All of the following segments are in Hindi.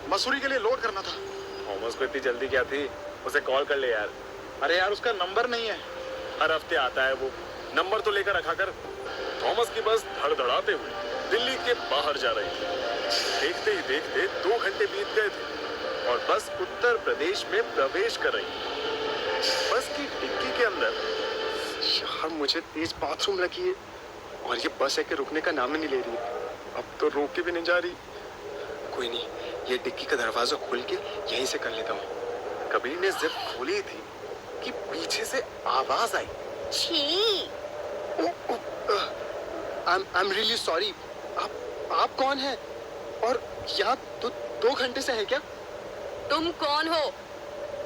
मसूरी के लिए लोड करना था। थॉमस को इतनी जल्दी क्या थी? उसे कॉल कर ले यार। अरे यार उसका नंबर नहीं है। हर हफ्ते आता है वो, नंबर तो लेकर रखा कर। थॉमस की बस धड़धड़ाते हुए दिल्ली के बाहर जा रही थी। देखते ही देखते 2 घंटे बीत गए थे और बस उत्तर प्रदेश में प्रवेश कर रही थी। बस की डिक्की के अंदर यार मुझे तेज बाथरूम लगी है और ये बस है कि रुकने का नाम ही नहीं ले रही। अब तो रोक के भी नहीं जा रही। कोई नहीं, ये डिक्की का दरवाजा खोल के यहीं से कर लेता हूँ। कबीर ने जिप खोली थी कि पीछे से आवाज आई, छी। I am really sorry. आप कौन हैं? और यहाँ तो 2 घंटे से है क्या? तुम कौन हो?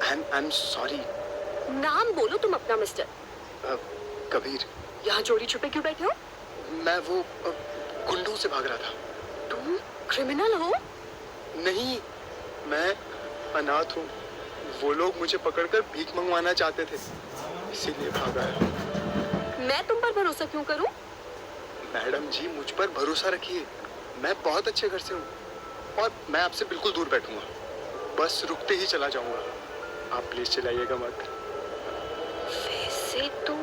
I am sorry. नाम बोलो तुम अपना मिस्टर। कबीर। यहाँ चोरी छुपे क्यों बैठे हो? मैं वो गुंडों से भाग रहा था। तुम क्रिमिनल हो? नहीं, मैं अनाथ हूँ। वो लोग मुझे पकड़कर भीख मंगवाना चाहते थे, इसीलिए भागा है। मैं तुम पर भरोसा क्यों करूं? मैडम जी मुझ पर भरोसा रखिए, मैं बहुत अच्छे घर से हूँ और मैं आपसे बिल्कुल दूर बैठूंगा। बस रुकते ही चला जाऊंगा। आप प्लीज चलाइएगा मत। वैसे तो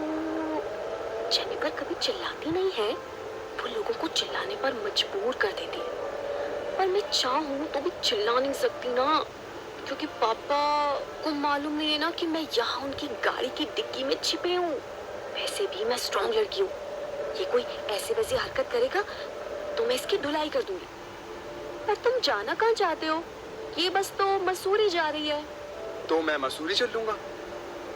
जेनिफर कभी चिल्लाती नहीं है, वो लोगों को चिल्लाने पर मजबूर कर देती है। पर मैं चाहूँ तो भी चिल्ला नहीं सकती ना, क्योंकि पापा को मालूम नहीं है ना कि मैं यहाँ उनकी गाड़ी की डिक्की में छिपे हूँ। वैसे भी मैं स्ट्रॉन्ग लड़की हूँ, ये कोई ऐसी वैसी हरकत करेगा तो मैं इसकी धुलाई कर दूंगी। पर तुम जाना कहाँ चाहते हो? ये बस तो मसूरी जा रही है। तो मैं मसूरी चल लूंगा,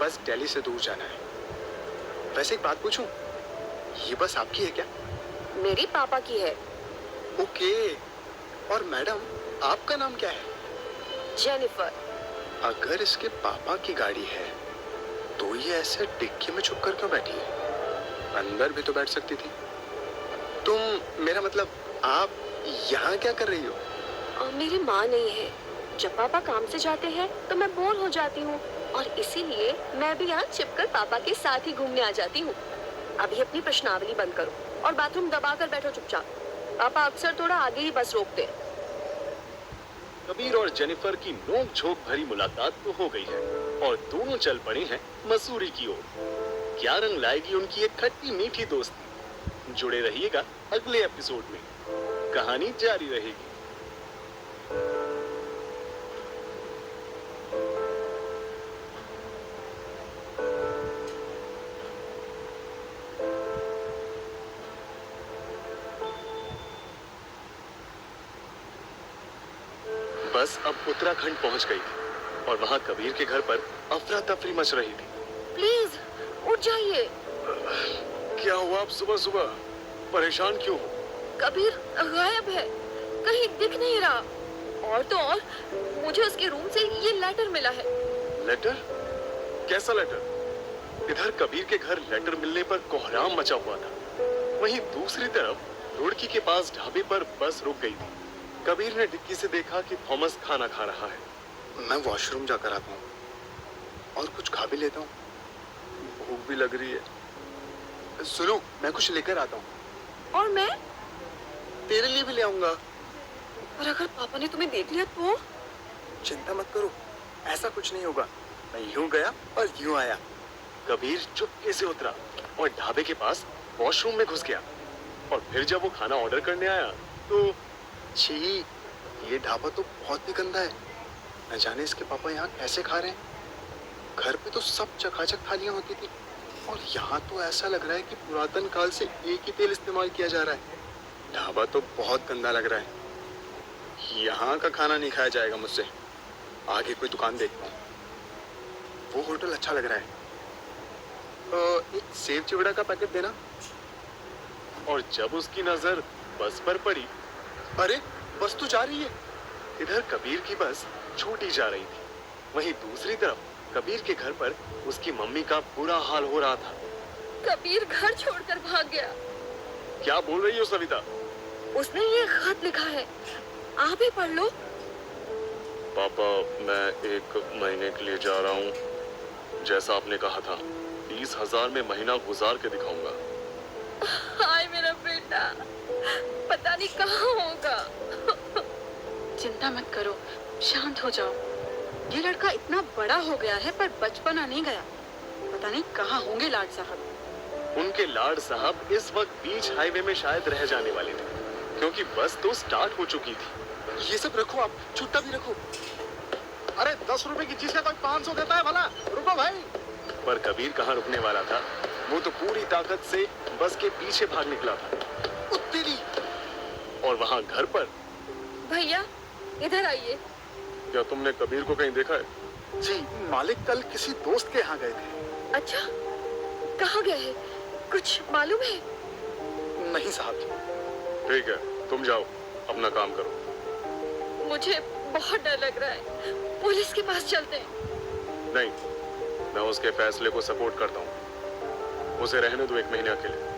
बस दिल्ली से दूर जाना है। वैसे एक बात पूछूं, ये बस आपकी है क्या? मेरी पापा की है। ओके, और मैडम आपका नाम क्या है? जेनिफर। अगर इसके पापा की गाड़ी है तो ये ऐसे डिक्की में छुप कर क्यों बैठी है? अंदर भी तो बैठ सकती थी। तुम, मेरा मतलब आप यहाँ क्या कर रही हो? मेरी माँ नहीं है। जब पापा काम से जाते हैं तो मैं बोर हो जाती हूँ और इसीलिए मैं भी यहाँ छिपकर पापा के साथ ही घूमने आ जाती हूँ। अभी अपनी प्रश्नावली बंद करो और बाथरूम दबा कर बैठो चुपचाप। पापा अक्सर थोड़ा आगे ही बस रोकते हैं। कबीर और जेनिफर की नोक झोंक भरी मुलाकात तो हो गई है और दोनों चल पड़े हैं मसूरी की ओर। क्या रंग लाएगी उनकी एक खट्टी मीठी दोस्ती? जुड़े रहिएगा अगले एपिसोड में, कहानी जारी रहेगी। बस अब उत्तराखंड पहुंच गई थी और वहां कबीर के घर पर अफरा तफरी मच रही थी। प्लीज उठ जाइए। क्या हुआ आप सुबह सुबह? परेशान क्यों हो? कबीर गायब है, कहीं दिख नहीं रहा। और तो और मुझे उसके रूम से ये लेटर मिला है। लेटर? कैसा लेटर? इधर कबीर के घर लेटर मिलने पर कोहराम मचा हुआ था, वहीं दूसरी तरफ रुड़की के पास ढाबे पर बस रुक गई थी। कबीर ने डिक्की से देखा कि थॉमस खाना खा रहा है। मैं वॉशरूम जाकर आता हूँ और कुछ खा भी लेता हूँ, भूख भी लग रही है। सुनो, मैं कुछ लेकर आता हूँ। और मैं? तेरे लिए भी ले आऊंगा। और अगर पापा ने तुम्हें देख लिया तो? चिंता मत करो, ऐसा कुछ नहीं होगा। मैं यूं गया और यूं आया। कबीर चुपके से उतरा और ढाबे के पास वॉशरूम में घुस गया और फिर जब वो खाना ऑर्डर करने आया तो छी, ये ढाबा तो बहुत ही गंदा है। न जाने इसके पापा यहाँ कैसे खा रहे हैं। घर पे तो सब चकाचक थालियां होती थी और यहाँ तो ऐसा लग रहा है कि पुरातन काल से एक ही तेल इस्तेमाल किया जा रहा है। ढाबा तो बहुत गंदा लग रहा है। यहाँ का खाना नहीं खाया जाएगा मुझसे। आगे कोई दुकान देखता हूँ। वो होटल अच्छा लग रहा है। एक सेव चिवड़ा का पैकेट देना। और जब उसकी नजर बस पर पड़ी, अरे बस तो जा रही है। इधर कबीर की बस छूटी जा रही थी, वहीं दूसरी तरफ कबीर के घर पर उसकी मम्मी का बुरा हाल हो रहा था। कबीर घर छोड़कर भाग गया। क्या बोल रही हो सविता? उसने ये खत लिखा है, आप ही पढ़ लो। पापा, मैं 1 महीने के लिए जा रहा हूँ। जैसा आपने कहा था, 20,000 में महीना गुजार के दिखाऊंगा। हाय मेरा बेटा, पता नहीं कहाँ होगा। चिंता मत करो, शांत हो जाओ। ये लड़का इतना बड़ा हो गया है पर बचपना नहीं गया। पता नहीं कहाँ होंगे लाड साहब। उनके लाड साहब इस वक्त बीच हाईवे में शायद रह जाने वाले थे, क्योंकि बस तो स्टार्ट हो चुकी थी। ये सब रखो, आप छुट्टा भी रखो। अरे 10 रुपए की चीज का कोई 500 देता है भला, रुको भाई। पर कबीर कहाँ रुकने वाला था। वो तो पूरी ताकत से बस के पीछे भाग निकला था। तेरी और वहाँ घर पर। भैया इधर आइए। क्या तुमने कबीर को कहीं देखा है? जी, मालिक कल किसी दोस्त के यहाँ गए थे। अच्छा, कहाँ गए हैं? कुछ मालूम है? नहीं साहब जी। ठीक है, तुम जाओ, अपना काम करो। मुझे बहुत डर लग रहा है। पुलिस के पास चलते हैं। नहीं, मैं उसके फैसले को सपोर्ट करता हूँ। उसे रहने दो 1 महीने के लिए।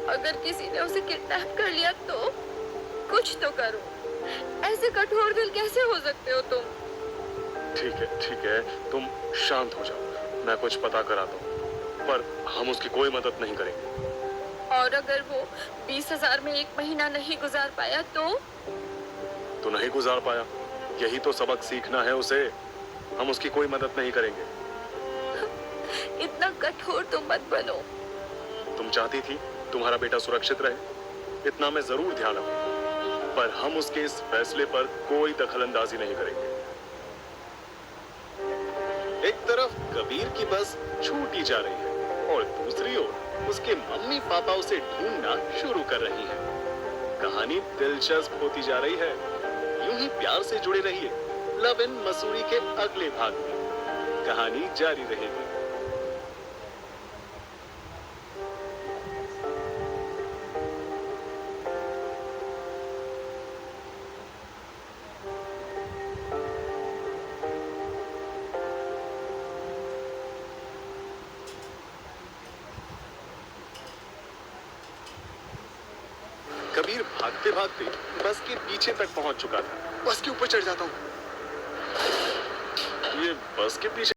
अगर किसी ने उसे किडनैप कर लिया तो कुछ तो करो। ऐसे कठोर दिल कैसे हो सकते हो तुम? ठीक है, तुम शांत हो जाओ। मैं कुछ पता कराता हूँ, पर हम उसकी कोई मदद नहीं करेंगे। और अगर वो 20,000 में 1 महीना नहीं गुजार पाया तो? तो नहीं गुजार पाया, यही तो सबक सीखना है उसे। हम उसकी कोई मदद नहीं करेंगे। इतना कठोर तुम मत बनो। तुम चाहती थी तुम्हारा बेटा सुरक्षित रहे, इतना मैं जरूर ध्यान रखूंगा, पर हम उसके इस फैसले पर कोई दखलंदाजी नहीं करेंगे। एक तरफ कबीर की बस छूटी जा रही है और दूसरी ओर उसके मम्मी पापा उसे ढूंढना शुरू कर रही हैं। कहानी दिलचस्प होती जा रही है। यूं ही प्यार से जुड़े रहिए लव इन मसूरी के अगले भाग में। कहानी जारी रहेगी। कबीर भागते भागते बस के पीछे तक पहुंच चुका था। बस के ऊपर चढ़ जाता हूँ। ये बस के पीछे